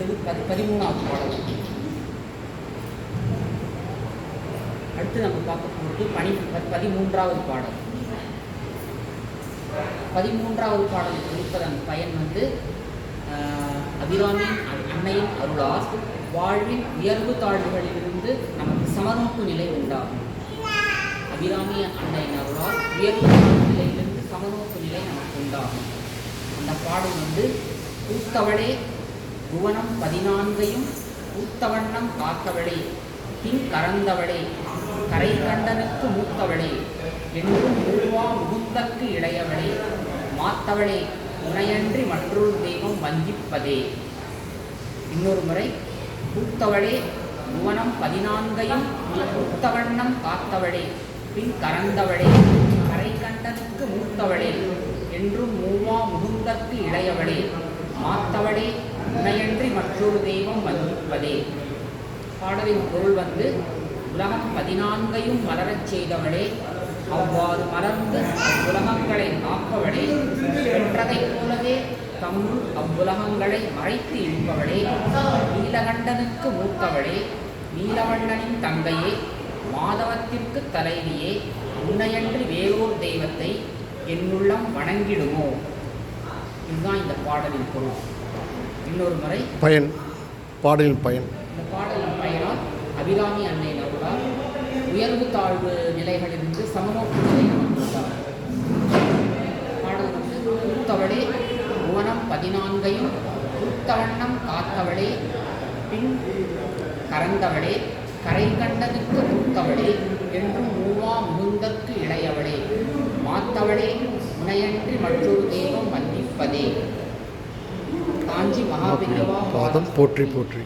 அடுத்தது 13வது பாடல். அடுத்து நம்ம பார்க்க போகிறது 13வது பாடல். 13வது பாடலுக்கு இருப்பதன் பயன் அபிராமியின் அன்னையின் அருளால் வாழ்வின் உயர்வு தாழ்வுகளிலிருந்து நமக்கு சமநோக்கு நிலை உண்டாகும். அபிராமி அன்னையின் அருளால் உயர்வு தாழ்வு நிலையிலிருந்து சமநோக்கு நிலை நமக்கு உண்டாகும். அந்த பாடல் பூத்தவளே புவனம் 14ஐயும் பூத்தவண்ணம் காத்தவளே பின் கறந்தவளே கரை கண்டனுக்கு மூத்தவளே என்றும் மூவா முகுந்தற்கு இளையவளே மாத்தவளே உனையன்றி மற்றொரு தெய்வம் வஞ்சிப்பதே. இன்னொரு முறை, பூத்தவளே புவனம் 14ஐயும் பூத்தவண்ணம் காத்தவளே பின் கறந்தவளே கரை கண்டனுக்கு மூத்தவளே என்றும் மூவா முகுந்தற்கு இளையவளே மாத்தவளே உனையன்றி மற்றொரு தெய்வம் வஞ்சிப்பதே. பாடலின் பொருள் உலகம் 14ஐயும் மலரச் செய்தவளே, அவ்வாறு மலர்ந்து அவ்வுலகங்களை காப்பவளே, பெற்றதைப் போலவே தம்முள் அவ்வுலகங்களை மறைத்து இழுப்பவளே, நீலகண்டனுக்கு மூத்தவளே, நீலவண்ணனின் தங்கையே, மாதவத்திற்கு தலைவியே, உன்னையன்றி வேறோர் தெய்வத்தை என்னுள்ளம் வணங்கிடுமோ. இதுதான் இந்த பாடலின் பொருள். இன்னொரு முறை, பயன் பாடலின் பயன். இந்த பாடலின் பயனால் அபிராமி அன்னை அருளால் உயர்வு தாழ்வு நிலைகளிலிருந்து சமநோக்கு நிலை நமக்குள்ளார். பாடல் பூத்தவளே புவனம் 14ஐயும் பூத்தவண்ணம் காத்தவளே பின் கறந்தவளே கரை கண்டதுக்கு மூத்தவளே என்றும் மூவா முகுந்தற்கு இளையவளே மாத்தவளே உனையன்றி மற்றொரு தெய்வம் வந்திப்பதே. காஞ்சி மகாபெரியவா பாதம் போற்றி போற்றி.